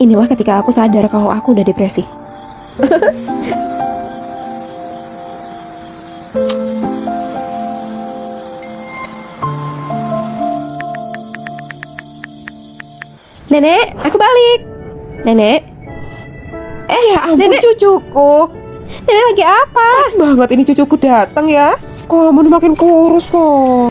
Inilah ketika aku sadar kalau aku udah depresi. Nenek, aku balik. Nenek. Ya ampun, Nenek. cucuku. Nenek lagi apa? Pas banget ini cucuku datang ya. Kamu makin kurus loh.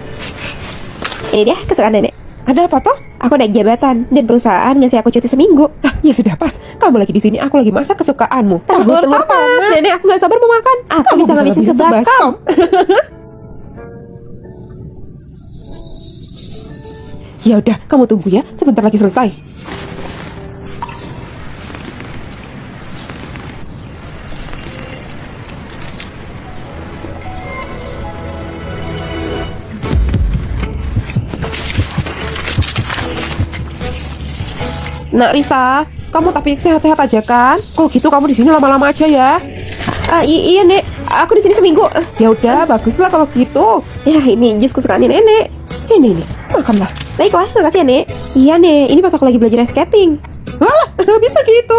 Ini dia kesukaan nenek. Ada apa toh? Aku naik jabatan dan perusahaan ngasih aku cuti seminggu. Ya sudah pas. Kamu lagi di sini, aku lagi masak kesukaanmu. Tahu telur apa? tomat. Nenek, aku gak sabar mau makan. Aku Kamu bisa ngabisin 11 kom. Ya udah, kamu tunggu ya. Sebentar lagi selesai. Nak Risa, kamu tapi sehat-sehat aja kan? Kalau gitu kamu di sini lama-lama aja ya. Iya nek, aku di sini seminggu. Ya udah, baguslah kalau gitu. Ya ini jus kesukaan nenek. Ini nih, makanlah. Baiklah, makasih ya nek. Iya nek, ini pas aku lagi belajar ice skating. Walah, bisa gitu.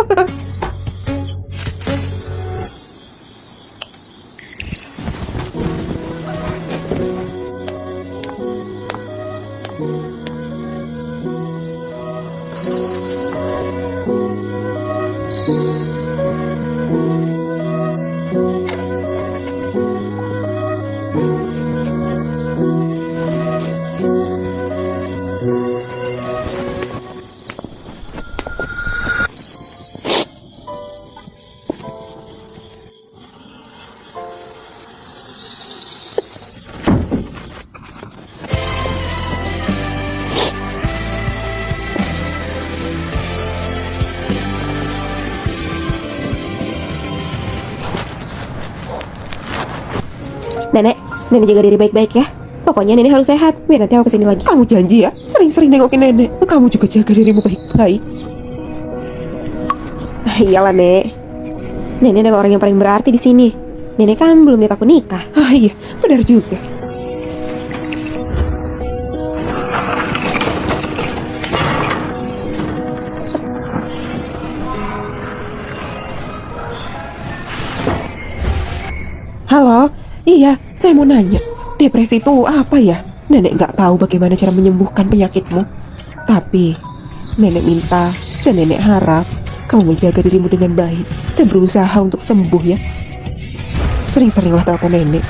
Nenek jaga diri baik-baik ya. Pokoknya nenek harus sehat, biar nanti aku kesini lagi. Kamu janji ya, sering-sering nengokin nenek. Kamu juga jaga dirimu baik-baik. Iyalah nek. Nenek adalah orang yang paling berarti di sini. Nenek kan belum lihat aku nikah. Iya, benar juga. Halo, iya, saya mau nanya, depresi itu apa ya? Nenek nggak tahu bagaimana cara menyembuhkan penyakitmu. Tapi, nenek minta dan nenek harap kamu menjaga dirimu dengan baik dan berusaha untuk sembuh ya. Sering-seringlah telepon nenek.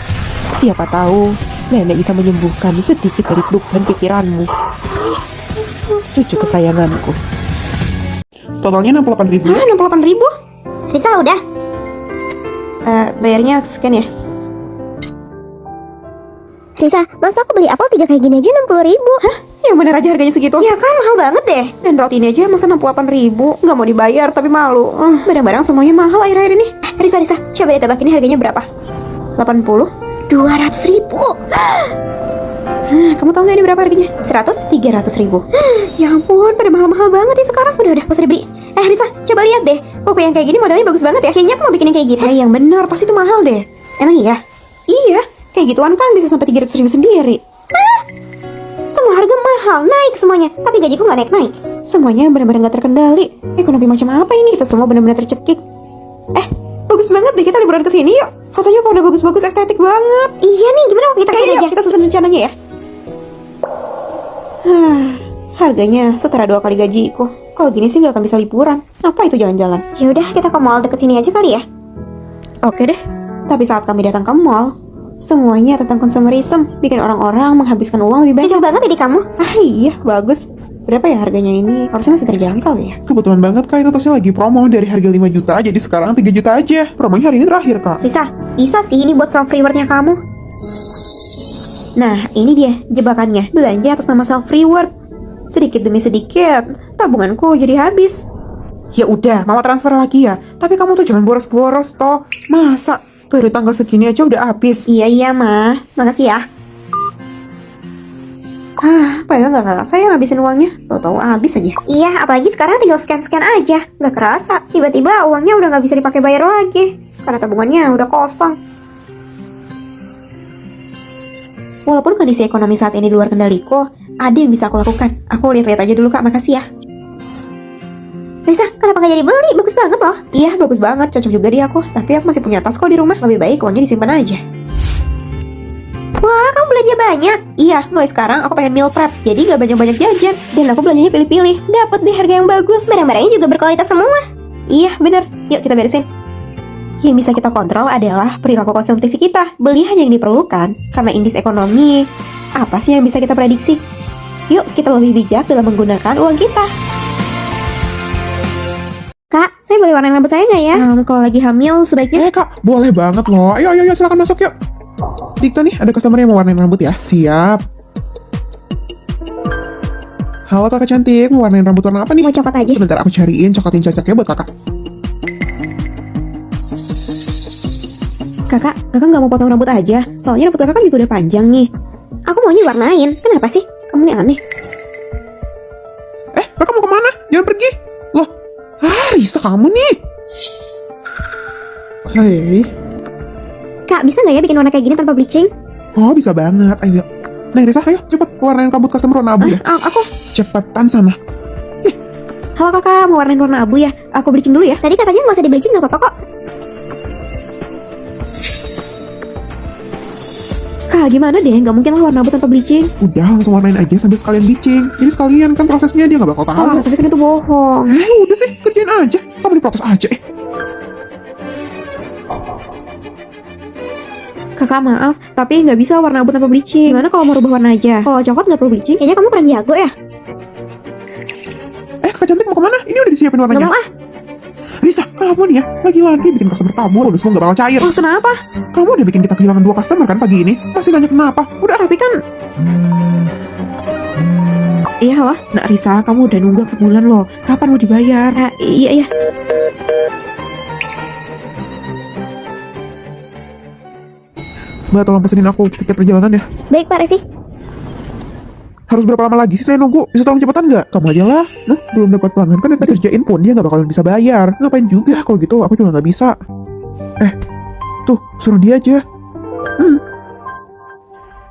Siapa tahu nenek bisa menyembuhkan sedikit dari beban pikiranmu. Cucu kesayanganku. Totalnya 68.000. 68.000? Risa udah? Bayarnya scan ya? Risa, masa aku beli apel 3 kayak gini aja 60.000? Hah? Yang bener aja harganya segitu? Ya kan, mahal banget deh. Dan roti ini aja masa 68.000. Nggak mau dibayar tapi malu. Barang-barang semuanya mahal akhir-akhir ini. Risa, coba deh tebak ini harganya berapa? 80? 200.000. Kamu tahu nggak ini berapa harganya? 100? 300.000. Ya ampun, pada mahal-mahal banget ya sekarang. Udah, gak usah dibeli. Risa, coba lihat deh. Buku yang kayak gini modelnya bagus banget ya. Kayaknya aku mau bikin yang kayak gitu. Yang bener, pasti itu mahal deh. Emang iya? Iya, kayak gituan kan bisa sampai 300.000 sendiri. Semua harga mahal, naik semuanya. Tapi gajiku gak naik-naik. Semuanya benar-benar nggak terkendali. Ekonomi macam apa ini? Kita semua benar-benar tercekik. Bagus banget deh, kita liburan ke sini yuk. Fotonya pada bagus-bagus, estetik banget. Iya nih, gimana kalau kita kesini Ayo, aja? kita susun rencananya ya. Harganya setara 2 kali gajiku. Kalau gini sih nggak akan bisa liburan. Apa itu jalan-jalan? Ya udah, kita ke mall deket sini aja kali ya. Oke deh. Tapi saat kami datang ke mall, semuanya tentang consumerism, bikin orang-orang menghabiskan uang lebih banyak. Cocok banget jadi kamu. Iya, bagus. Berapa ya harganya ini? Harusnya masih terjangkau ya. Kebetulan banget kak, itu tasnya lagi promo dari harga 5 juta jadi sekarang 3 juta aja. Promonya hari ini terakhir kak. Risa, bisa sih ini buat self rewardnya kamu. Nah, ini dia jebakannya. Belanja atas nama self reward. Sedikit demi sedikit, tabunganku jadi habis. Ya udah, mama transfer lagi ya. Tapi kamu tuh jangan boros-boros toh. Masa baru tanggal segini aja udah habis? Iya, Ma. Makasih ya. Padahal nggak kerasa ya ngabisin uangnya. Tahu-tahu habis aja. Iya, apalagi sekarang tinggal scan-scan aja. Nggak kerasa, tiba-tiba uangnya udah nggak bisa dipakai bayar lagi. Karena tabungannya udah kosong. Walaupun kondisi ekonomi saat ini di luar kendaliku, ada yang bisa aku lakukan. Aku lihat-lihat aja dulu, Kak. Makasih ya. Risa, kenapa nggak jadi beli? Bagus banget loh. Iya, bagus banget, cocok juga di aku. Tapi aku masih punya tas kok di rumah. Lebih baik uangnya disimpan aja. Wah, kamu belanja banyak. Iya, mulai sekarang aku pengen meal prep. Jadi nggak banyak-banyak jajan. Dan aku belanjanya pilih-pilih. Dapat di harga yang bagus. Barang-barangnya juga berkualitas semua. Iya, bener. Yuk kita beresin. Yang bisa kita kontrol adalah perilaku konsumtif kita. Beli hanya yang diperlukan. Karena indeks ekonomi, apa sih yang bisa kita prediksi? Yuk kita lebih bijak dalam menggunakan uang kita. Kak, saya boleh warnain rambut saya nggak ya? Kalau lagi hamil sebaiknya. Kak, boleh banget loh. Ayo, silakan masuk yuk. Dikta nih, ada customer yang mau warnain rambut ya. Siap. Halo kakak cantik, mau warnain rambut warna apa nih? Mau coklat aja. Sebentar aku cariin coklat yang cocoknya buat kakak. Kakak nggak mau potong rambut aja? Soalnya rambut kakak kan juga udah panjang nih. Aku maunya warnain. Kenapa sih? Kamu nih aneh. Kakak mau kemana? Jangan pergi. Loh, Risa kamu nih. Hai. Kak, bisa nggak ya bikin warna kayak gini tanpa bleaching? Oh, bisa banget. Ayo. Nah, Risa, ayo cepet warnain rambut customer warna abu ya. Aku. Cepetan sana. Halo kakak, mau warnain warna abu ya? Aku bleaching dulu ya. Tadi katanya nggak usah di bleaching, nggak apa-apa kok. Kak, gimana deh? Nggak mungkin lah warna abu tanpa bleaching. Udah langsung warnain aja sambil sekalian bleaching. Jadi sekalian kan prosesnya dia nggak bakal tahu. Tapi kan itu bohong. Udah sih, kerjain aja. Kamu diprotes aja. Kakak maaf, tapi nggak bisa warna abu tanpa bleaching. Gimana kalau mau rubah warna aja? Kalau coklat nggak perlu bleaching? Kayaknya kamu kurang jago ya. Kakak cantik mau kemana? Ini udah disiapin Nggak warnanya. mau ah. Risa, kamu nih ya, lagi-lagi bikin customer kabur, udah semua nggak bakal cair. Oh, kenapa? Kamu udah bikin kita kehilangan 2 customer kan pagi ini? Masih nanya kenapa? Udah. Tapi kan... Iya lah, Nak Risa, kamu udah nunggak sebulan loh. Kapan mau dibayar? Iya. Mbak, tolong pesenin aku tiket perjalanan ya. Baik Pak Revi. Harus berapa lama lagi sih saya nunggu? Bisa tolong cepetan nggak? Kamu aja lah. Nah, belum dapat pelanggan kan kita kerjain pun dia nggak bakalan bisa bayar. Ngapain juga? Kalau gitu aku juga nggak bisa. Tuh, suruh dia aja.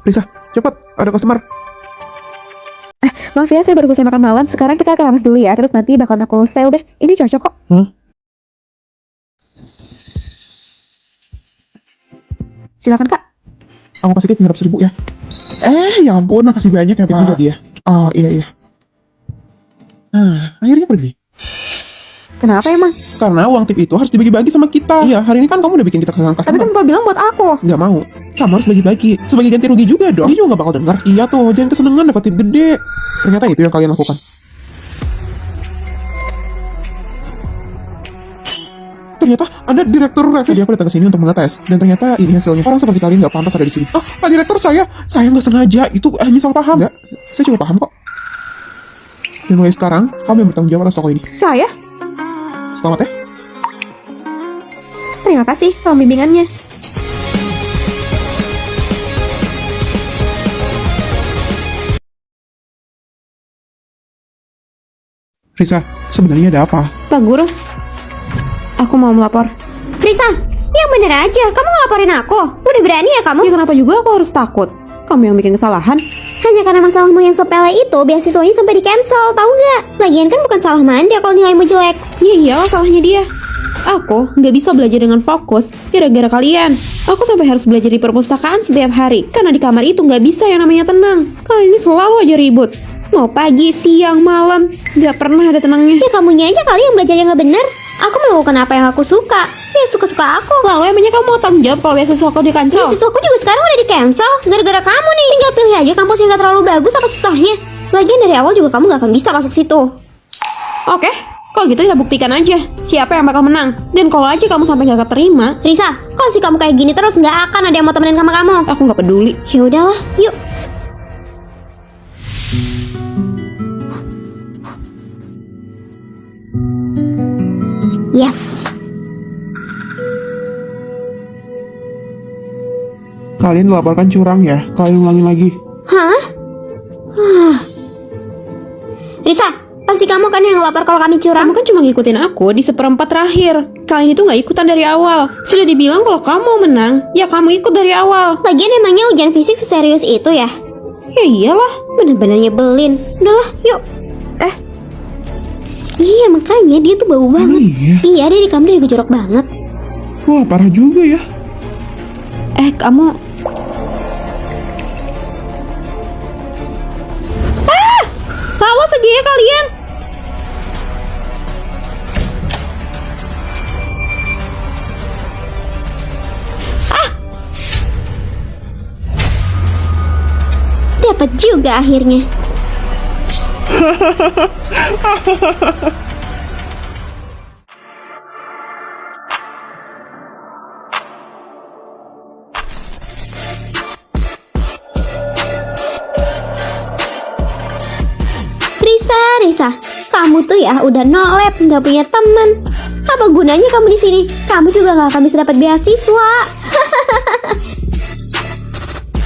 Risa, cepet. Ada customer. Maaf ya, saya baru selesai makan malam. Sekarang kita ke Hamas dulu ya. Terus nanti bakalan aku style deh. Ini cocok kok. Silakan kak. Aku kasih tip 500.000 ya. Ya ampun, makasih banyak ya Pak. Lagi ya. Oh iya. Akhirnya pergi. Kenapa emang? Karena uang tip itu harus dibagi-bagi sama kita. Iya, hari ini kan kamu udah bikin kita kehilangan Tapi customer. kan Bapak bilang buat aku. Nggak mau. Kamu harus bagi-bagi. Sebagai ganti rugi juga dong. Dia juga nggak bakal dengar. Iya tuh, jangan kesenengan dapat tip gede. Ternyata itu yang kalian lakukan. Ternyata Anda direktur review. Tadi aku datang ke sini untuk mengetes, dan ternyata ini hasilnya. Orang seperti kalian nggak pantas ada di sini. Oh, Pak Direktur, saya nggak sengaja. Itu hanya salah paham. Nggak, saya juga paham kok. Dan mulai sekarang, kamu yang bertanggung jawab atas toko ini. Saya? Selamat ya. Terima kasih tolong bimbingannya. Risa, sebenarnya ada apa? Pak Guru, aku mau melapor. Risa, yang bener aja. Kamu ngelaporin aku. Udah berani ya kamu? Ya kenapa juga aku harus takut? Kamu yang bikin kesalahan. Hanya karena masalahmu yang sepele itu, beasiswanya sampai di cancel, tahu nggak? Lagian kan bukan salah Manda kalau nilaimu jelek. Ya iyalah salahnya dia. Aku nggak bisa belajar dengan fokus gara-gara kalian. Aku sampai harus belajar di perpustakaan setiap hari karena di kamar itu nggak bisa yang namanya tenang. Kalian ini selalu aja ribut. Mau pagi, siang, malam, nggak pernah ada tenangnya. Ya kamunya aja kali yang belajar yang nggak bener. Aku melakukan apa yang aku suka. Ya suka-suka aku. Lalu emangnya kamu mau tanggung jawab kalau beasiswa aku di cancel? Beasiswaku juga sekarang udah di cancel gara-gara kamu nih. Tinggal pilih aja kampus yang nggak terlalu bagus apa susahnya. Lagian dari awal juga kamu nggak akan bisa masuk situ. Oke, kalau gitu kita buktikan aja siapa yang bakal menang. Dan kalau aja kamu sampai nggak keterima, Risa, kalau sih kamu kayak gini terus nggak akan ada yang mau temenin sama kamu. aku nggak peduli. Ya udahlah, yuk. Yes. Kalian dilaporkan curang ya? Kalian ulangi lagi. Hah? Risa, pasti kamu kan yang lapor kalau kami curang. Kamu kan cuma ngikutin aku di seperempat terakhir. Kalian itu nggak ikutan dari awal. Sudah dibilang kalau kamu mau menang, ya kamu ikut dari awal. Lagian emangnya ujian fisik seserius itu ya? Ya iyalah. Bener-bener nyebelin. Udahlah, yuk. Iya, makanya dia tuh bau banget. Iya. Iya, dia di kamar juga jorok banget. Wah, parah juga ya. Kamu... Lawas aja ya kalian. Dapat juga akhirnya. Risa, kamu tuh ya udah nolep, nggak punya teman. Apa gunanya kamu di sini? Kamu juga nggak akan bisa dapat beasiswa.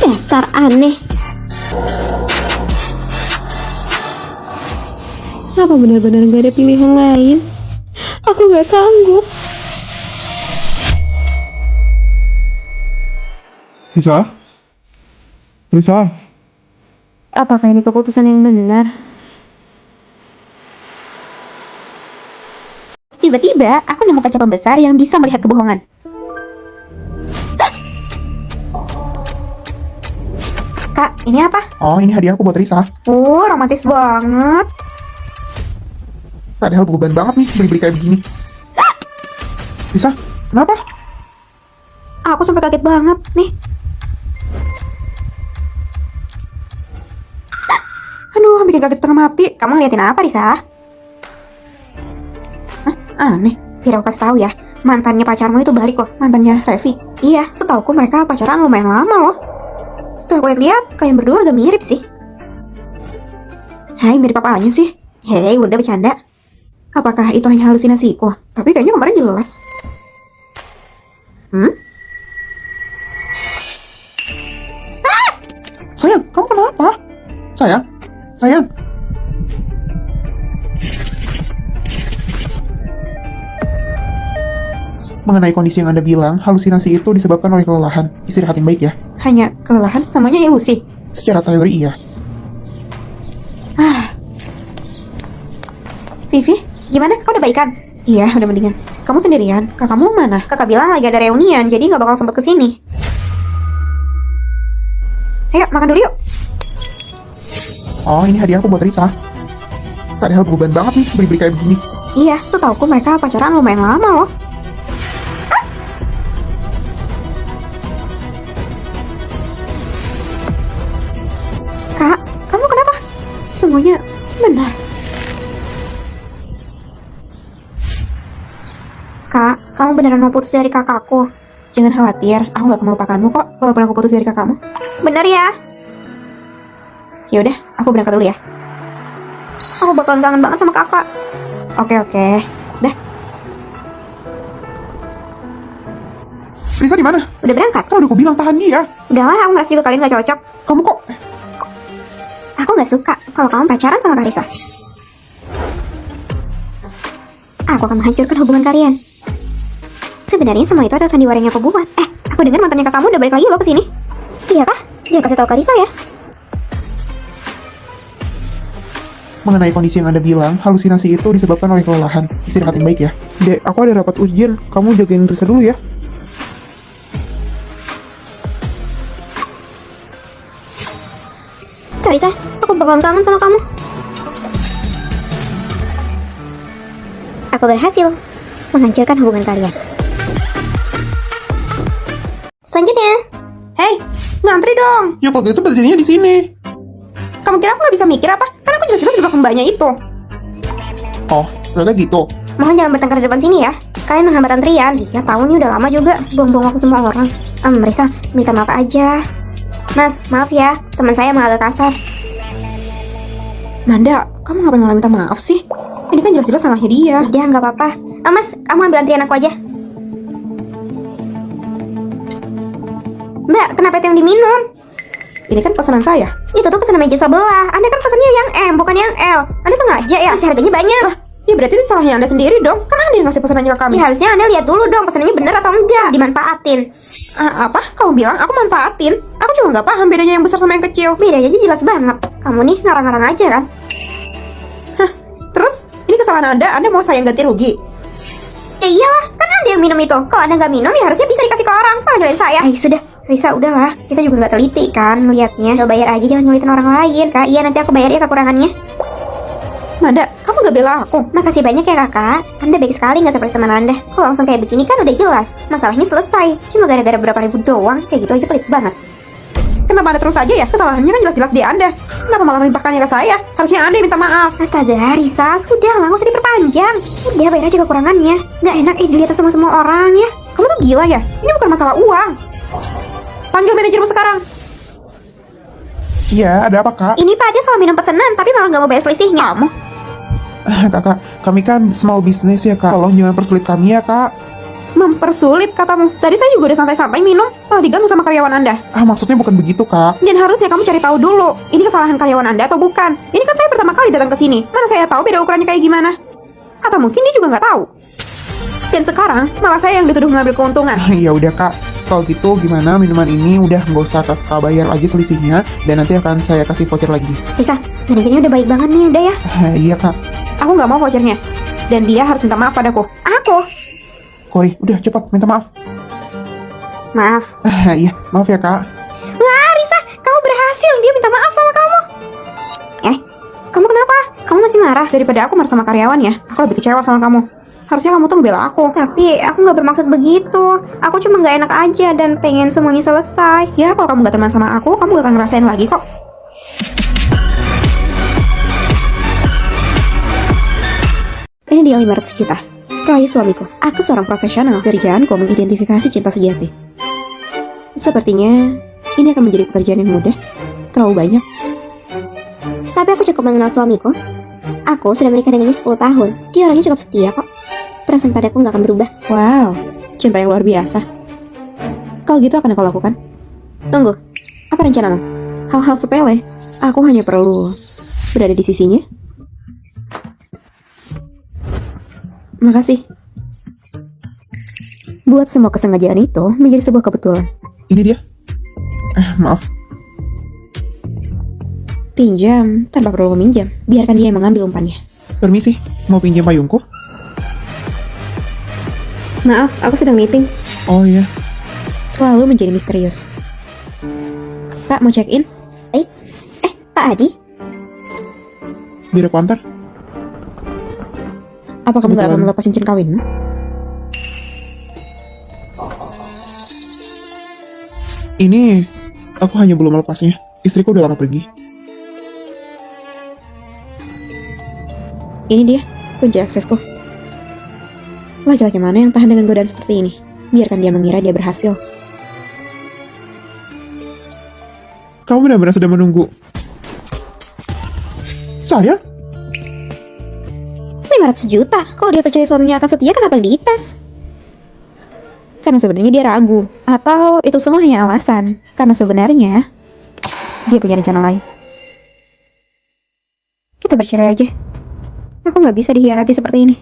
Dasar aneh. Apa benar-benar gak ada pilihan lain? Aku gak sanggup. Risa. Apakah ini keputusan yang benar? Tiba-tiba aku nemu kaca pembesar yang bisa melihat kebohongan. Kak, ini apa? Oh, ini hadiahku buat Risa. Romantis banget. Padahal beban banget nih beli-beli kayak begini. Risa, kenapa? Aku sampai kaget banget nih. Aduh, bikin kaget setengah mati. Kamu ngeliatin apa, Risa? Hah, aneh. Biar aku kasih tahu ya. Mantannya pacarmu itu balik loh, mantannya Revi. Iya, setauku mereka pacaran lumayan lama loh. Setelah aku lihat, kalian berdua agak mirip sih. Hai, mirip apanya sih? Hei, udah bercanda. Apakah itu hanya halusinasiku? Tapi kayaknya kemarin jelas. Sayang, kamu kenapa? Sayang. Mengenai kondisi yang Anda bilang, halusinasi itu disebabkan oleh kelelahan. Istirahat yang baik ya. Hanya kelelahan, semuanya ilusi. Secara teori iya. Vivi, gimana? Kau udah baikan? Iya, udah mendingan. Kamu sendirian? Kakakmu mana? Kakak bilang lagi ada reunian, jadi nggak bakal sempet kesini. Ayo, makan dulu yuk. Oh, ini hadiahku buat Risa. Padahal beban banget nih beli-beli kayak begini. Iya, setauku mereka pacaran lumayan lama loh. Kak, kamu kenapa? Semuanya benar. Kak, kamu beneran mau putus dari kakakku? Jangan khawatir, aku gak akan melupakanmu kok walaupun aku putus dari kakakmu. Bener ya? Yaudah, aku berangkat dulu ya. Aku bakalan kangen banget sama kakak. Oke. Dah, Risa di mana? udah berangkat? Kan udah aku bilang tahan dia. Udahlah, aku ngerasa juga kalian gak cocok. Kamu kok... Aku gak suka kalau kamu pacaran sama Karisa. Aku akan menghancurkan hubungan kalian. Sebenarnya semua itu adalah sandiwara yang aku buat. Aku dengar mantannya kakakmu udah balik lagi loh ke sini. Iya kah? Jangan kasih tahu Karisa ya. Mengenai kondisi yang Anda bilang, halusinasi itu disebabkan oleh kelelahan. Istirahat yang baik ya. Dek, aku ada rapat ujian. Kamu jagain Risa dulu ya. Karisa, aku bakalan kangen sama kamu. Aku berhasil menghancurkan hubungan kalian. Selanjutnya. Hei, ngantri dong. Ya kalau gitu berdirinya di sini. Kamu kira aku nggak bisa mikir apa? Kan aku jelas-jelas di belakang mbaknya itu. Oh, ternyata gitu. Mohon jangan bertengkar di depan sini ya. Kalian menghambat antrian. Ya tahu nih udah lama juga. Buang-buang waktu semua orang. Risa, minta maaf aja. Mas, maaf ya. Teman saya emang agak kasar. Manda, kamu ngapain malah minta maaf sih? Ini kan jelas-jelas salahnya dia. Udah, nggak apa-apa. Mas, kamu ambil antrian aku aja. Mbak, kenapa itu yang diminum? Ini kan pesanan saya. Itu tuh pesanan meja sebelah. Anda kan pesannya yang M, bukan yang L. Anda sengaja ya? Masih harganya banyak. Ya berarti itu salahnya Anda sendiri dong. Kan Anda yang ngasih pesanannya ke kami. Ya harusnya Anda lihat dulu dong pesanannya benar atau enggak. Dimanfaatin. Apa? Kamu bilang aku manfaatin? Aku juga nggak paham bedanya yang besar sama yang kecil. Bedanya aja jelas banget. Kamu nih ngarang-ngarang aja kan? Terus, ini kesalahan Anda mau saya ganti rugi? Ya iyalah, kan Anda yang minum itu. Kalau Anda nggak minum, ya harusnya bisa dikasih ke orang. Malah nyalain saya. Sudah, Risa, udahlah. Kita juga nggak teliti kan melihatnya. Lo bayar aja, jangan nyulitin orang lain. Kak, iya nanti aku bayar ya kekurangannya. Mada, kamu gak bela aku? Makasih banyak ya kakak. Anda baik sekali gak seperti teman Anda. Kalau langsung kayak begini kan udah jelas. Masalahnya selesai. Cuma gara-gara berapa ribu doang. Kayak gitu aja pelit banget. Kenapa Anda terus aja ya? Kesalahannya kan jelas-jelas di Anda. Kenapa malah melimpahkannya ke saya? Harusnya Anda yang minta maaf. Astaga, Risa, sudah lah, gak usah diperpanjang. Udah, bayar aja kekurangannya. Gak enak dilihat sama semua orang ya. Kamu tuh gila ya? Ini bukan masalah uang. Panggil manajermu sekarang. Iya, ada apa kak? Ini Pak, dia salah minum pesanan, tapi malah gak mau bayar selisihnya. Kamu? Kakak, kami kan small business ya kak. Tolong jangan persulit kami ya kak. Mempersulit katamu. Tadi saya juga udah santai-santai minum, malah diganggu sama karyawan Anda. Maksudnya bukan begitu kak. Dan harusnya kamu cari tahu dulu, ini kesalahan karyawan Anda atau bukan. Ini kan saya pertama kali datang ke sini. Mana saya tahu beda ukurannya kayak gimana? Atau mungkin dia juga nggak tahu. Dan sekarang malah saya yang dituduh mengambil keuntungan. Ya udah kak, kalau gitu gimana minuman ini udah nggak usah kakak bayar lagi selisihnya, dan nanti akan saya kasih voucher lagi. Risa, manajernya udah baik banget nih, udah ya. Iya kak. Aku nggak mau vouchernya. Dan dia harus minta maaf padaku. Aku? Kori, udah cepat minta maaf. Maaf. Iya, maaf ya kak. Wah, Risa, kamu berhasil. Dia minta maaf sama kamu. Kamu kenapa? Kamu masih marah? Daripada aku marah sama karyawan ya, aku lebih kecewa sama kamu. Harusnya kamu tuh ngebela aku. Tapi aku nggak bermaksud begitu. Aku cuma nggak enak aja dan pengen semuanya selesai. Ya, kalau kamu nggak teman sama aku, kamu gak akan ngerasain lagi kok. Ini dia 500 juta. Rayu suamiku. Aku seorang profesional. Kerjaanku mengidentifikasi cinta sejati. Sepertinya ini akan menjadi pekerjaan yang mudah. Terlalu banyak. Tapi aku cukup mengenal suamiku. Aku sudah menikah dengannya 10 tahun. Dia orangnya cukup setia kok. Perasaan padaku gak akan berubah. Wow, cinta yang luar biasa. Kalau gitu akan aku lakukan. Tunggu, apa rencanamu? Hal-hal sepele. Aku hanya perlu berada di sisinya. Makasih. Buat semua kesengajaan itu menjadi sebuah kebetulan. Ini dia. Maaf. Pinjam tanpa perlu meminjam. Biarkan dia yang mengambil umpannya. Permisi, mau pinjam payungku? Maaf, aku sedang meeting. Oh iya. Selalu menjadi misterius. Pak, mau check in? Pak Adi? Biar aku antar. Apa kamu gak Kebetulan. akan melepas cincin kawinmu? Ini, aku hanya belum melepasnya. Istriku udah lama pergi. Ini dia, kunci aksesku. Laki-laki mana yang tahan dengan godaan seperti ini? Biarkan dia mengira dia berhasil. Kamu benar-benar sudah menunggu. Sayang? 500 juta? Kalau dia percaya suaminya akan setia, kenapa dites? Karena sebenarnya dia ragu. Atau itu semua hanya alasan. Karena sebenarnya dia punya rencana lain. Kita bercerai aja. Aku gak bisa dikhianati seperti ini.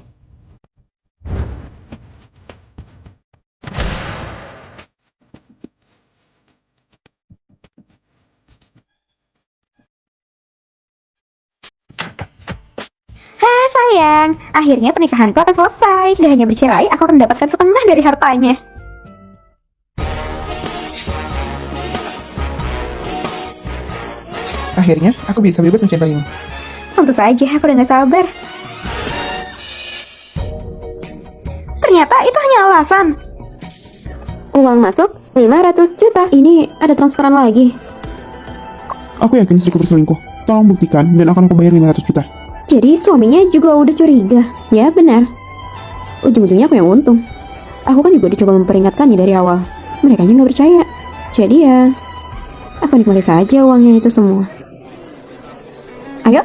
Sayang, akhirnya pernikahanku akan selesai. Gak hanya bercerai, aku akan mendapatkan setengah dari hartanya. Akhirnya, aku bisa bebas mencintaimu. Tentu saja, aku udah gak sabar. Ternyata itu hanya alasan. Uang masuk 500 juta. Ini ada transferan lagi. Aku yakin istriku berselingkuh. Tolong buktikan dan akan aku bayar 500 juta. Jadi suaminya juga udah curiga. Ya benar. Ujung-ujungnya aku yang untung. Aku kan juga dicoba memperingatkannya dari awal. Mereka nggak percaya. Jadi ya, aku nikmati saja uangnya itu semua. Ayo.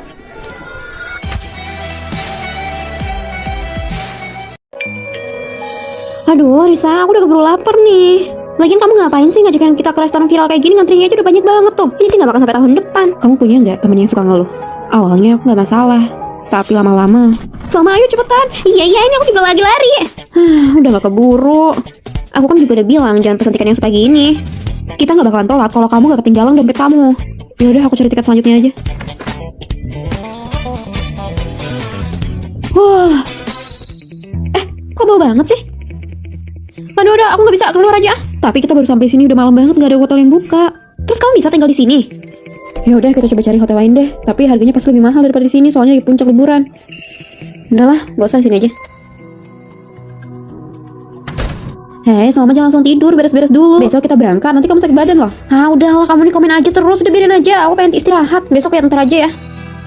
Aduh, Risa, aku udah keburu lapar nih. Lagian kamu ngapain sih ngajakin kita ke restoran viral kayak gini? Ngantrinya aja udah banyak banget tuh. Ini sih gak bakal sampai tahun depan. Kamu punya nggak temen yang suka ngeluh? Awalnya aku gak masalah, tapi lama-lama Salma, ayo cepetan. Iya, ini aku juga lagi lari. Udah gak keburu. Aku kan juga udah bilang jangan pesen tiket yang sepagi ini. Kita gak bakalan telat kalau kamu gak ketinggalan dompet kamu. Yaudah, aku cari tiket selanjutnya aja. Wah. Kok bau banget sih? Aduh, udah, aku nggak bisa keluar aja. Tapi kita baru sampai sini udah malam banget, nggak ada hotel yang buka. Terus kamu bisa tinggal di sini? Ya udah, kita coba cari hotel lain deh. Tapi harganya pasti lebih mahal daripada di sini, soalnya di puncak liburan. Udahlah, nggak usah di sini aja. Hei, Salma jangan langsung tidur, beres-beres dulu. Besok kita berangkat, nanti kamu sakit badan loh. Ah, udahlah, kamu nih komen aja terus, udah biarin aja. Aku pengen istirahat, besok lihat ntar aja ya.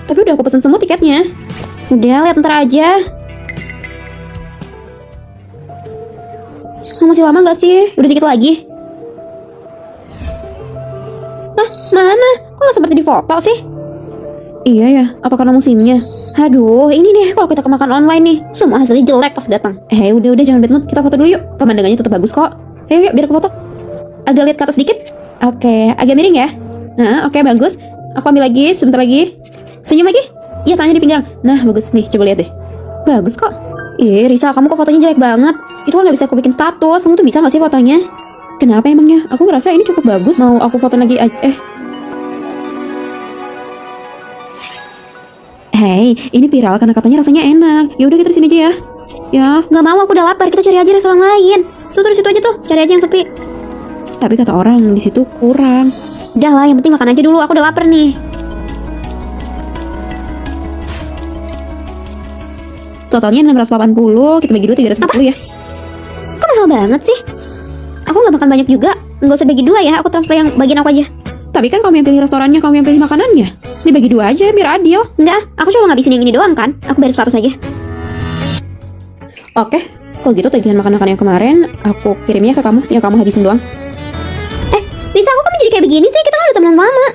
Tapi udah aku pesen semua tiketnya. Udah, lihat ntar aja. Masih lama gak sih? Udah dikit lagi. Nah, mana? Kok gak seperti di foto sih? Iya ya, apa karena musimnya? Aduh, ini deh kalau kita kemakan online nih, semua hasilnya jelek pas datang. Udah jangan bad mood, kita foto dulu yuk. Pemandangannya tetap bagus kok. Ayo biar aku foto. Agak lihat ke atas dikit. Oke, agak miring ya. Nah, oke, bagus. Aku ambil lagi, sebentar lagi. Senyum lagi. Iya, tangannya di pinggang. Nah, bagus nih, coba lihat deh. Bagus kok. Risa, kamu kok fotonya jelek banget. Itu kan gak bisa aku bikin status. Kamu tuh bisa gak sih fotonya? Kenapa emangnya? Aku ngerasa ini cukup bagus. Mau aku foto lagi aja. Hei, ini viral karena katanya rasanya enak. Ya udah kita di sini aja ya. Ya. Nggak mau, aku udah lapar. Kita cari aja restoran lain. Tuh di situ aja tuh. Cari aja yang sepi. Tapi kata orang di situ kurang. Udah lah, yang penting makan aja dulu. Aku udah lapar nih. Totalnya 680, kita bagi 2 350 ya. Kok mahal banget sih? Aku nggak makan banyak juga. Nggak usah bagi 2 ya. Aku transfer yang bagian aku aja. Tapi kan kamu yang pilih restorannya, kamu yang pilih makanannya. Dibagi 2 aja biar adil. Enggak, aku cuma ngabisin yang ini doang kan. Aku bayar 100 aja. Oke, kalau gitu tagihan makan-makan yang kemarin aku kirim ya ke kamu. Ya kamu habisin doang. Risa, aku kamu jadi kayak begini sih? Kita kan udah temenan lama.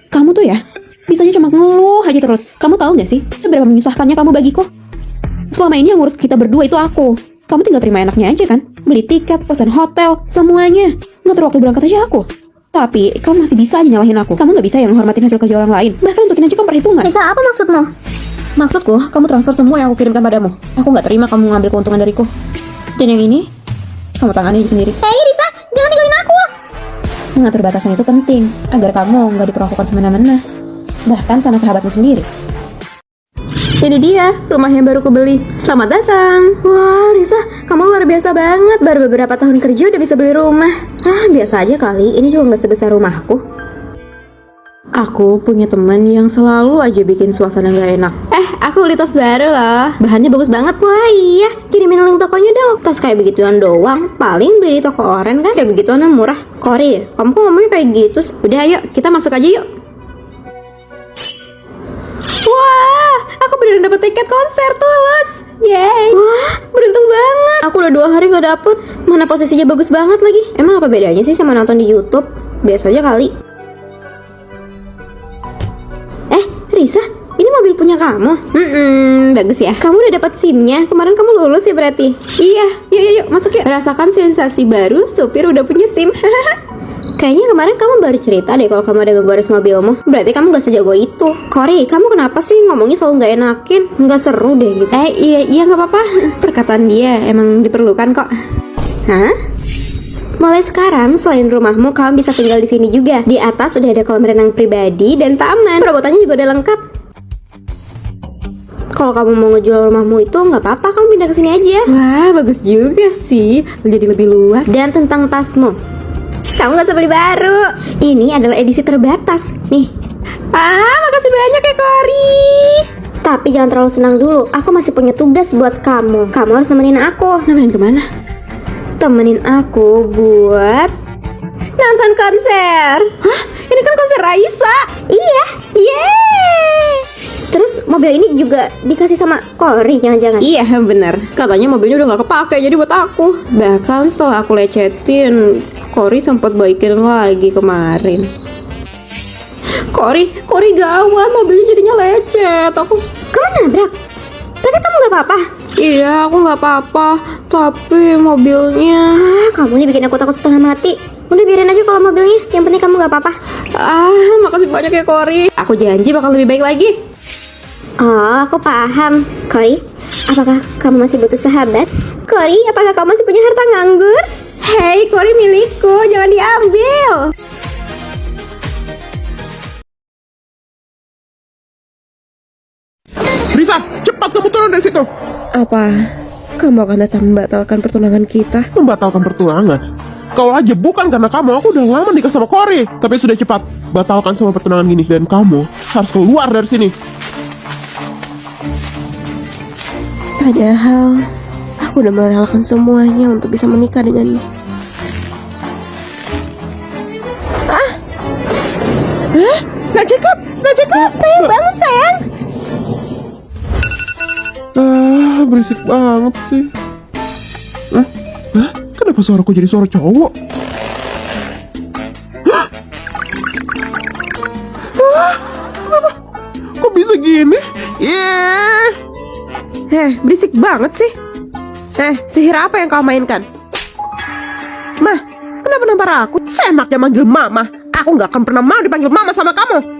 Kamu tuh ya, bisanya cuma ngeluh aja terus. Kamu tahu gak sih seberapa menyusahkannya kamu bagiku? Selama ini yang ngurus kita berdua itu aku. Kamu tinggal terima enaknya aja kan? Beli tiket, pesan hotel, semuanya. Ngatur waktu berangkat aja aku. Tapi kamu masih bisa aja nyalahin aku. Kamu gak bisa yang menghormatin hasil kerja orang lain. Bahkan untukin aja kamu perhitungan. Risa, apa maksudmu? Maksudku, kamu transfer semua yang aku kirimkan padamu. Aku gak terima kamu ngambil keuntungan dariku. Dan yang ini, kamu tangani aja sendiri. Hei Risa, jangan tinggalin aku. Mengatur batasan itu penting, agar kamu gak diperlakukan semena-mena. Bahkan sama sahabatmu sendiri. Ini dia, rumah yang baru kubeli. Selamat datang. Wah, Risa, kamu luar biasa banget. Baru beberapa tahun kerja udah bisa beli rumah. Biasa aja kali, ini juga gak sebesar rumahku. Aku punya teman yang selalu aja bikin suasana gak enak. Aku beli tas baru loh. Bahannya bagus banget. Wah iya, kirimin link tokonya dong. Tas kayak begituan doang, paling beli di toko oren kan. Kayak begituan murah. Kori, kamu kok ngomongnya kayak gitu? Udah ayo, kita masuk aja yuk. Wah, aku beneran dapet tiket konser Tulus. Yeay. Wah, beruntung banget. Aku udah 2 hari gak dapet. Mana posisinya bagus banget lagi. Emang apa bedanya sih sama nonton di YouTube? Biasa aja kali. Risa, ini mobil punya kamu? Bagus ya. Kamu udah dapat SIM-nya. Kemarin kamu lulus ya berarti? Iya. Yuk masuk yuk. Rasakan sensasi baru, supir udah punya SIM. Kayaknya kemarin kamu baru cerita deh kalau kamu ada ngegores mobilmu. Berarti kamu gak sejago itu. Kori, kamu kenapa sih ngomongnya selalu gak enakin? Gak seru deh gitu. Iya gak apa-apa. Perkataan dia emang diperlukan kok. Hah? Mulai sekarang, selain rumahmu, kamu bisa tinggal di sini juga. Di atas udah ada kolam renang pribadi dan taman. Perabotannya juga udah lengkap. Kalau kamu mau ngejual rumahmu itu nggak apa-apa, kamu pindah ke sini aja. Wah, bagus juga sih. Jadi lebih luas. Dan tentang tasmu, kamu nggak usah beli baru. Ini adalah edisi terbatas. Nih. Makasih banyak ya, Kori. Tapi jangan terlalu senang dulu. Aku masih punya tugas buat kamu. Kamu harus nemenin aku. Nemenin kemana? Temenin aku buat nonton konser. Hah? Ini kan konser Raisa. Iya. Yeay. Terus mobil ini juga dikasih sama Kori, jangan-jangan? Iya bener. Katanya mobilnya udah gak kepake jadi buat aku. Bahkan setelah aku lecetin, Kori sempat baikin lagi kemarin. Kori gawat, mobilnya jadinya lecet. Kamu nabrak? Tapi kamu gak apa-apa? Iya, aku gak apa-apa. Tapi mobilnya... Kamu nih bikin aku takut setengah mati. Udah biarin aja kalau mobilnya. Yang penting kamu gak apa-apa. Makasih banyak ya, Kori. Aku janji bakal lebih baik lagi. Oh, aku paham. Kori, apakah kamu masih butuh sahabat? Kori, apakah kamu masih punya harta nganggur? Hei, Kori milikku. Jangan diambil. Risa, cepat! Cepat kamu turun dari situ. Apa? Kamu akan tetap membatalkan pertunangan kita? Membatalkan pertunangan? Kalau aja bukan karena kamu, aku udah lama nikah sama Cory. Tapi sudah cepat, batalkan semua pertunangan gini. Dan kamu harus keluar dari sini. Padahal aku udah merelakan semuanya untuk bisa menikah dengannya. Nah Jacob, Sayang banget sayang. Berisik banget sih. Kenapa suaraku jadi suara cowok? Kenapa? Kok bisa gini? Berisik banget sih. Sihir apa yang kau mainkan? Mah, kenapa nampar aku? Seenaknya manggil mama. Aku nggak akan pernah mau dipanggil mama sama kamu.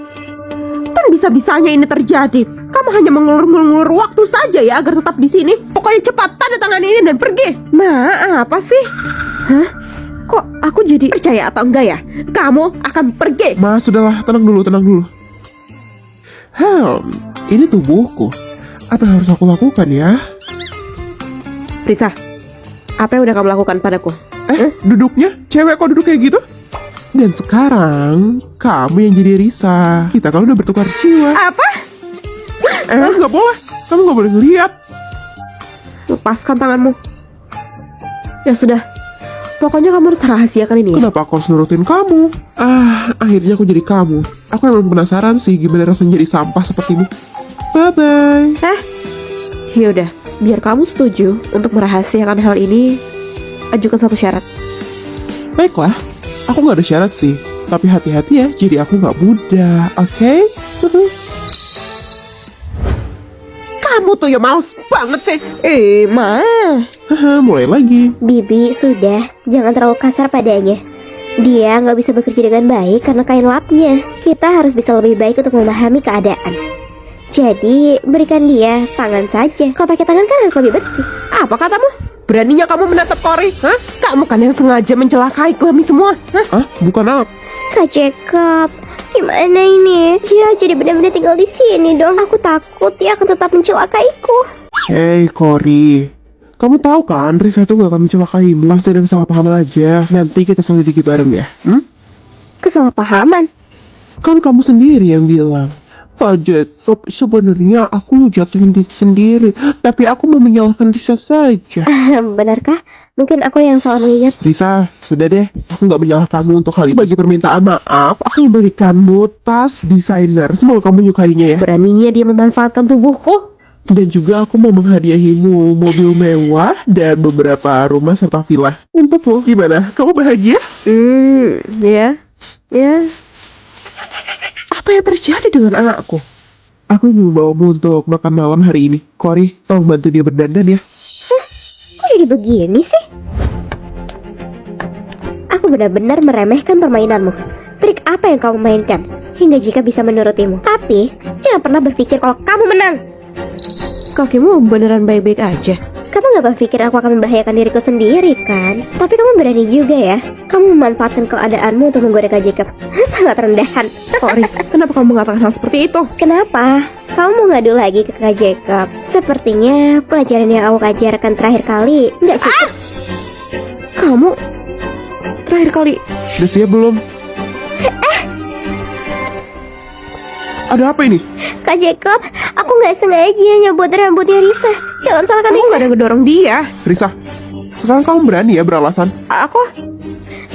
Dan bisa-bisanya ini terjadi. Kamu hanya mengulur-ngulur waktu saja ya agar tetap di sini. Pokoknya cepat tanda tangan ini dan pergi. Ma, apa sih? Hah? Kok aku jadi percaya atau enggak ya? Kamu akan pergi. Mas, sudahlah, tenang dulu. Ini tubuhku. Apa yang harus aku lakukan ya? Risa, apa yang udah kamu lakukan padaku? Duduknya? Cewek kok duduk kayak gitu? Dan sekarang, kamu yang jadi Risa. Kita kan udah bertukar jiwa. Apa? Nggak boleh. Kamu nggak boleh ngeliat. Lepaskan tanganmu. Ya sudah. Pokoknya kamu harus rahasiakan ini ya. Kenapa aku harus nurutin kamu? Akhirnya aku jadi kamu. Aku emang penasaran sih gimana rasanya jadi sampah sepertimu. Bye-bye. Yaudah, biar kamu setuju untuk merahasiakan hal ini, ajukan satu syarat. Baiklah, aku nggak ada syarat sih. Tapi hati-hati ya, jadi aku nggak muda, oke? kamu tuh ya males banget sih. Ma. Mulai lagi. Bibi, sudah, jangan terlalu kasar padanya. Dia nggak bisa bekerja dengan baik karena kain lapnya. Kita harus bisa lebih baik untuk memahami keadaan. Jadi, berikan dia tangan saja. Kalau pakai tangan kan harus lebih bersih. Apa katamu? Beraninya kamu menatap Cory? Hah? Kamu kan yang sengaja mencelakai kami semua. Hah? Bukan aku. Kak Jacob, gimana ini? Ya, jadi benar-benar tinggal di sini dong. Aku takut dia akan tetap mencelakaiku. Hey Cory, kamu tahu kan Risa itu gak akan mencelakaimu. Pasti ada kesalahpahaman aja. Nanti kita selidiki bareng ya. Kesalahpahaman? Kan kamu sendiri yang bilang, Pak Jacob, sebenarnya aku jatuhin diri sendiri, tapi aku mau menyalahkan Risa saja. Benarkah? Mungkin aku yang salah mengingat. Risa, sudah deh, aku nggak menyalahkanmu untuk hal ini. Bagi permintaan maaf, aku memberikanmu tas desainer. Semoga kamu menyukainya ya. Beraninya dia memanfaatkan tubuhku. Dan juga aku mau menghadiahimu mobil mewah dan beberapa rumah serta villa untukmu. Gimana? Kamu bahagia? Ya. Apa yang terjadi dengan anakku? Aku ingin membawamu untuk makan malam hari ini. Cory, tolong bantu dia berdandan ya. Kok jadi begini sih? Aku benar-benar meremehkan permainanmu. Trik apa yang kamu mainkan? Hingga jika bisa menurutimu. Tapi, jangan pernah berpikir kalau kamu menang. Kakimu beneran baik-baik aja. Kamu gak berpikir aku akan membahayakan diriku sendiri kan? Tapi kamu berani juga ya. Kamu memanfaatkan keadaanmu untuk menggoda Kak Jacob. Sangat rendahan. Cory, kenapa kamu mengatakan hal seperti itu? Kenapa? Kamu mau ngadu lagi ke Kak Jacob? Sepertinya pelajaran yang aku ajarkan terakhir kali gak cukup. Kamu terakhir kali. Udah siap belum? Ada apa ini? Kak Jacob, aku gak sengaja nyebut rambutnya Risa. Jangan salahkan Aku Risa. gak ada ngedorong dia. Risa, sekarang kamu berani ya beralasan? Aku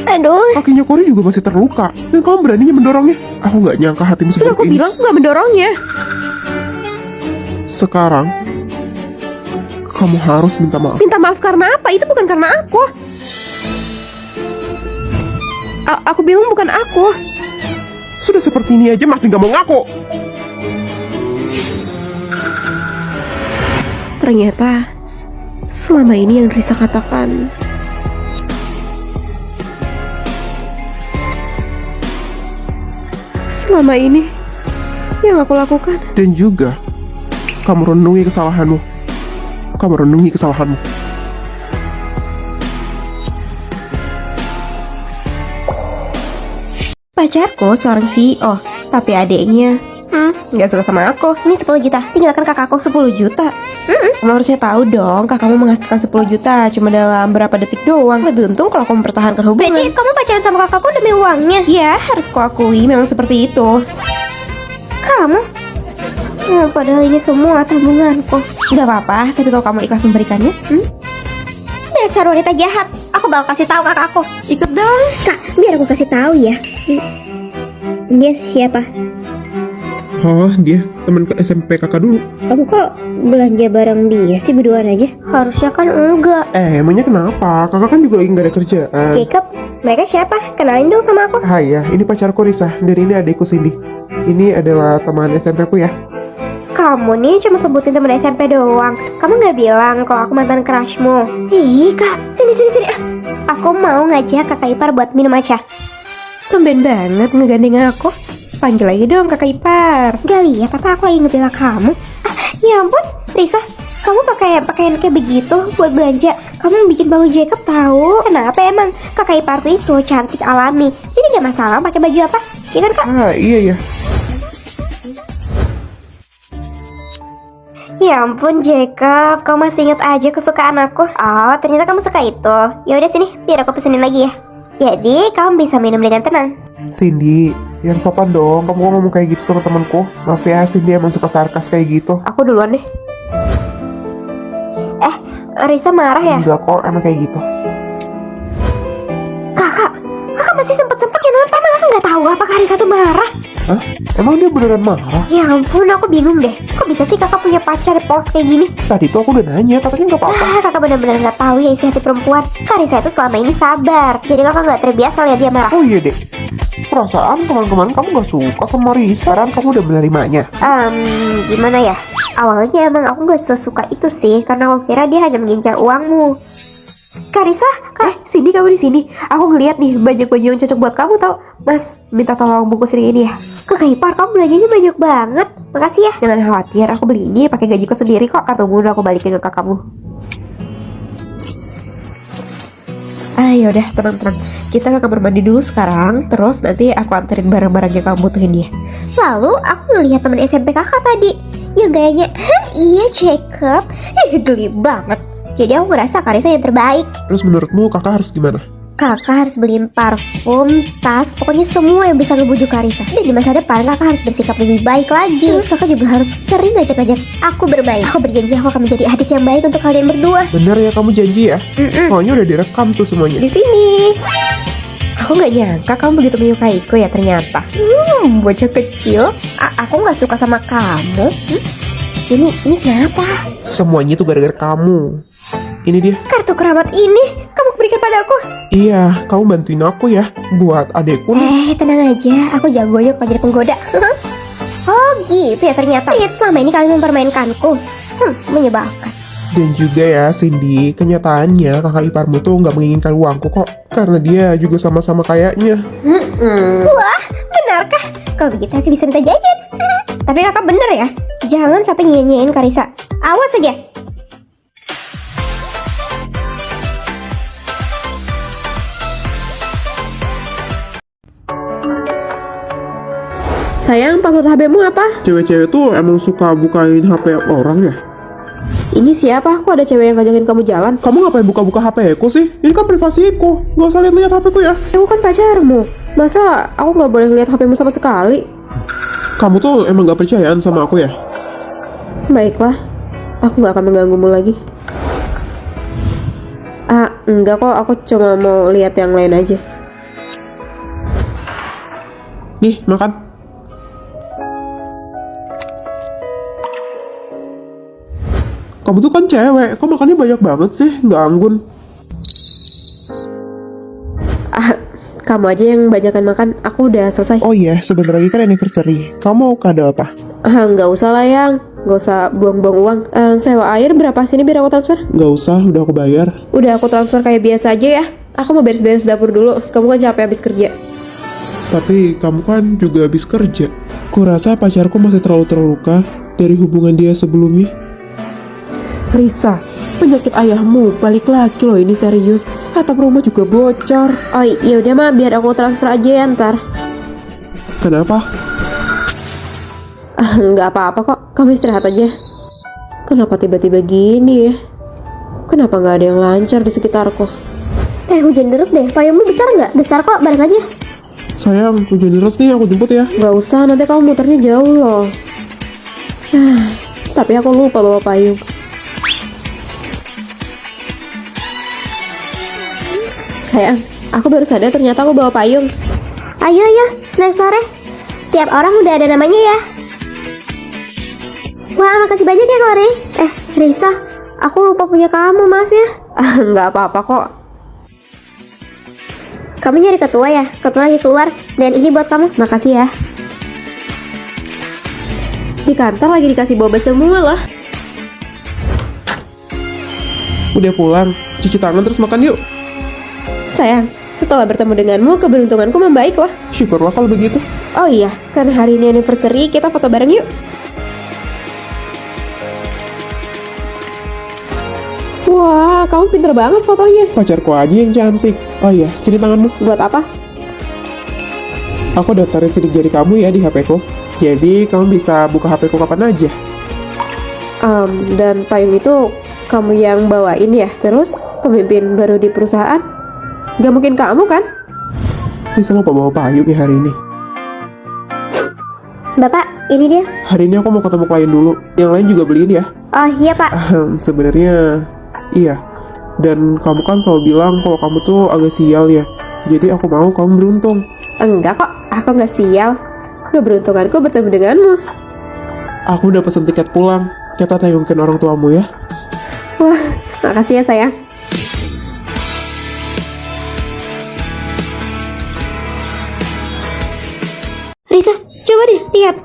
Aduh, Kakinya Cory juga masih terluka, dan kamu beraninya mendorongnya. Aku nggak nyangka hatimu sudah aku seperti ini. bilang aku gak mendorongnya. Sekarang, kamu harus minta maaf. Minta maaf karena apa? Itu bukan karena aku. Aku bilang bukan aku. Sudah seperti ini aja masih nggak mau ngaku. Ternyata selama ini yang Risa katakan selama ini yang aku lakukan. Dan juga, kamu renungi kesalahanmu. Pacarku seorang CEO, tapi adiknya Nggak suka sama aku. Ini 10 juta, tinggalkan kakakku. 10 juta? Kamu harusnya tahu dong, kakakmu menghasilkan 10 juta cuma dalam berapa detik doang. Lebih untung kalau kamu mempertahankan Berarti hubungan. kamu pacaran sama kakakku demi uangnya. Ya, harus kuakui memang seperti itu. Kamu? Padahal ini semua tabunganku. Nggak apa-apa, tapi kalau kamu ikhlas memberikannya, Dasar wanita jahat. Aku bakal kasih tahu kakakku. ikut dong. Kak, biar aku kasih tahu ya. Dia siapa? Oh, dia teman ke SMP kakak dulu. Kamu kok belanja bareng dia sih berduaan aja? Harusnya kan enggak. Emangnya kenapa? Kakak kan juga lagi nggak ada kerjaan. Jacob, mereka siapa? Kenalin dong sama aku. Hai ya, ini pacarku Risa, dan ini adikku Cindy. Ini adalah teman SMP ku ya. Kamu nih cuma sebutin temen SMP doang. Kamu nggak bilang kalau aku mantan crushmu. Ih kak, sini. Aku mau ngajak kakak ipar buat minum matcha. Tumben banget ngegandeng aku. Panggil lagi dong kakak ipar. Gak lihat apa aku lagi ngebela kamu? Ya ampun, Risa, kamu pakai pakaian kayak begitu buat belanja. Kamu bikin bau Jacob tahu? Kenapa emang? Kakak iparku itu cantik alami, jadi gak masalah pakai baju apa? Ya kan kak? Ah, iya ya. Ya ampun Jacob, kamu masih ingat aja kesukaan aku. Oh, ternyata kamu suka itu. Ya udah sini, biar aku pesenin lagi ya. Jadi kamu bisa minum dengan tenang. Cindy, yang sopan dong. Kamu kok ngomong kayak gitu sama temanku? Maaf ya, Cindy emang suka sarkas kayak gitu. Aku duluan deh. Risa marah ya? Enggak kok, emang kayak gitu. Kakak masih sempet-sempetnya nonton, malah aku nggak tahu apakah Risa tuh marah. Hah? Emang dia beneran marah? Ya ampun, aku bingung deh. Kok bisa sih kakak punya pacar polos kayak gini? Tadi tuh aku udah nanya, katanya nggak apa-apa. Kakak benar-benar nggak tahu ya isi hati perempuan. Kak Risa itu selama ini sabar, jadi kakak nggak terbiasa lihat dia marah. Oh iya dek, perasaan teman-teman kamu gak suka sama Risa, kan kamu udah menerimanya. Gimana ya? Awalnya emang aku nggak sesuka itu sih, karena aku kira dia hanya mengincar uangmu. Kak Risa, Cindy kamu di sini. Aku ngeliat nih baju yang cocok buat kamu tau. Mas, minta tolong bungkusin ini ya. kakak ipar kamu belanjanya banyak banget. Makasih ya. Jangan khawatir, aku beli ini pakai gajiku sendiri kok. Kartumu udah aku balikin ke kakakmu. Ayo udah tenang-tenang. Kita ke kamar mandi dulu sekarang. Terus nanti aku anterin barang-barang yang kamu butuhin dia. Lalu aku ngelihat teman SMP kakak tadi yang gayanya, iya Jacob, geli banget. Jadi aku ngerasa Kak Risa yang terbaik. Terus menurutmu kakak harus gimana? Kakak harus beliin parfum, tas, pokoknya semua yang bisa ngebujuk Kak Risa. Dan di masa depan kakak harus bersikap lebih baik lagi. Terus kakak juga harus sering ngajak-ngajak aku bermain. Aku berjanji aku akan menjadi adik yang baik untuk kalian berdua. Bener ya kamu janji ya? Soalnya udah direkam tuh semuanya. Di sini. Aku nggak nyangka kamu begitu menyukaiku ya ternyata. Bocah kecil. Aku nggak suka sama kamu. Ini kenapa? Semuanya tuh gara-gara kamu. Ini dia. Kartu keramat ini kamu berikan padaku. Iya, kamu bantuin aku ya buat adekku nih. Tenang aja, aku jagonya kalau jadi penggoda. Oh gitu ya ternyata. Ternyata selama ini kalian mempermainkanku. Menyebalkan. Dan juga ya Cindy, kenyataannya kakak iparmu tuh nggak menginginkan uangku kok, karena dia juga sama-sama kayaknya. Wah, benarkah? Kalau begitu aku bisa minta jajan. Tapi kakak bener ya, jangan sampai nyanyiin Karisa. Awas aja. Sayang, password HP-mu apa? Cewek-cewek tuh emang suka bukain HP orang ya? Ini siapa? Kok ada cewek yang ngajakin kamu jalan? Kamu ngapain buka-buka HP ku sih? Ini kan privasiku, gak usah lihat-lihat HP ku ya. Aku kan pacarmu. Masa aku nggak boleh lihat HP-mu sama sekali? Kamu tuh emang gak percayaan sama aku ya? Baiklah, aku nggak akan mengganggumu lagi. Enggak kok, aku cuma mau lihat yang lain aja. Nih, makan. Kamu tuh kan cewek, kok makannya banyak banget sih? Nggak anggun. Kamu aja yang banyakan makan, aku udah selesai. Oh iya, sebentar lagi kan anniversary. Kamu mau kado apa? Nggak usah lah yang, nggak usah buang-buang uang. Sewa air berapa sini biar aku transfer? Nggak usah, udah aku bayar. Udah aku transfer kayak biasa aja ya. Aku mau beres-beres dapur dulu. Kamu kan capek habis kerja. Tapi kamu kan juga habis kerja. Kurasa pacarku masih terlalu terluka dari hubungan dia sebelumnya. Risa, penyakit ayahmu balik lagi loh, ini serius. Atap rumah juga bocor. Oh iya udah mah, biar aku transfer aja ya ntar. Kenapa? Nggak apa-apa kok, kamu istirahat aja. Kenapa tiba-tiba gini ya? Kenapa nggak ada yang lancar di sekitarku? Hujan terus deh. Payungmu besar nggak? Besar kok, balik aja. Sayang, hujan deras nih, aku jemput ya. Nggak usah, nanti kamu muternya jauh loh. Tapi aku lupa bawa payung. Sayang, aku baru sadar ternyata aku bawa payung. Ayo, snack sore. Tiap orang udah ada namanya ya. Wah, makasih banyak ya, Kori. Risa, aku lupa punya kamu, maaf ya. Nggak apa-apa kok. Kamu nyari ketua ya? Ketua lagi keluar. Dan ini buat kamu. Makasih ya. Di kantor lagi dikasih boba semua loh. Udah pulang, cuci tangan terus makan yuk. Sayang, setelah bertemu denganmu, keberuntunganku membaik loh. Syukurlah kalau begitu. Oh iya, karena hari ini anniversary, kita foto bareng yuk. Wah, kamu pinter banget fotonya. Pacarku aja yang cantik. Oh iya, sini tanganmu. Buat apa? Aku daftarin sidik jari kamu ya di HP-ku. Jadi kamu bisa buka HP-ku kapan aja. Dan payung itu kamu yang bawain ya? Terus pemimpin baru di perusahaan? Gak mungkin kamu kan? Risa lupa bawa payung ya hari ini. Bapak, ini dia. Hari ini aku mau ketemu klien dulu. Yang lain juga beliin ya. Oh iya, Pak. Sebenarnya iya. Dan kamu kan selalu bilang kalau kamu tuh agak sial ya. Jadi aku mau kamu beruntung. Enggak kok, aku gak sial. Keberuntunganku bertemu denganmu. Aku udah pesen tiket pulang. Kita tayungkan orang tuamu ya. Wah, makasih ya sayang. Risa, coba deh lihat.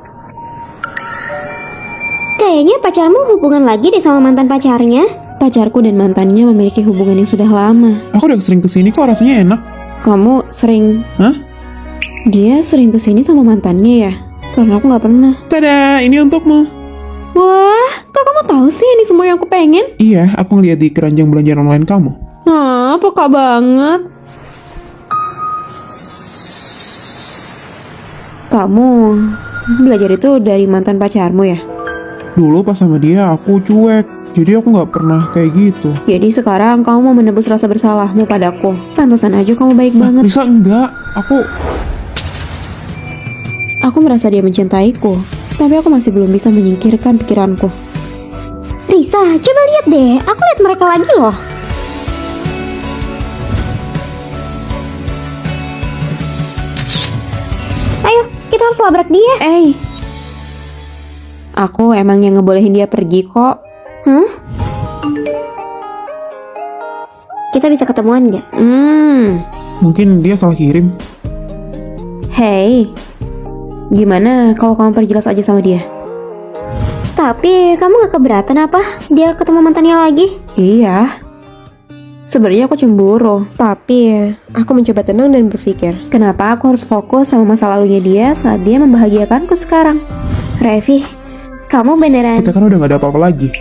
Kayaknya pacarmu hubungan lagi deh sama mantan pacarnya. Pacarku dan mantannya memiliki hubungan yang sudah lama. Aku udah sering kesini kok rasanya enak. Kamu sering... Hah? Dia sering kesini sama mantannya ya? Karena aku gak pernah. Tada, ini untukmu. Wah, kok kamu tahu sih ini semua yang aku pengen? Iya, aku ngeliat di keranjang belanja online kamu. Peka banget. Kamu belajar itu dari mantan pacarmu ya? Dulu pas sama dia aku cuek. Jadi aku gak pernah kayak gitu. Jadi sekarang kamu mau menebus rasa bersalahmu padaku. Pantasan aja kamu baik banget. Risa enggak, Aku merasa dia mencintaiku, tapi aku masih belum bisa menyingkirkan pikiranku. Risa, coba lihat deh. Aku lihat mereka lagi loh. Ayo, kita harus labrak dia. Aku emang yang ngebolehin dia pergi kok. Hah? Kita bisa ketemuan nggak? Mungkin dia salah kirim. Hey, gimana kalau kamu perjelas aja sama dia? Tapi kamu gak keberatan apa? Dia ketemu mantannya lagi? Iya. Sebenarnya aku cemburu, tapi aku mencoba tenang dan berpikir, kenapa aku harus fokus sama masa lalunya dia saat dia membahagiakanku sekarang? Revi, kamu beneran... Kita kan udah gak ada apa-apa lagi.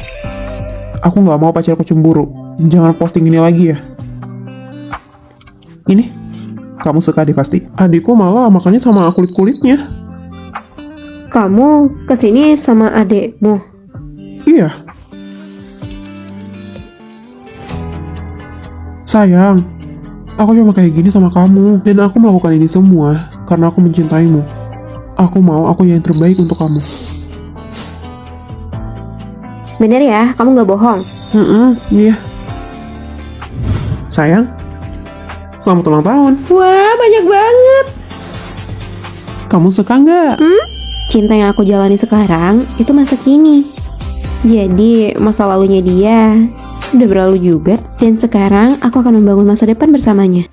Aku gak mau pacarku cemburu. Jangan posting ini lagi ya. Ini, kamu suka deh pasti. Adikku malah makannya sama kulit-kulitnya. Kamu kesini sama adekmu? Iya. Sayang, aku cuma kayak gini sama kamu. Dan aku melakukan ini semua karena aku mencintaimu. Aku mau aku yang terbaik untuk kamu. Bener ya, kamu gak bohong? Iya. Sayang, selamat ulang tahun. Wah, banyak banget. Kamu suka nggak? Cinta yang aku jalani sekarang itu masa kini. Jadi masa lalunya dia udah berlalu juga. Dan sekarang aku akan membangun masa depan bersamanya.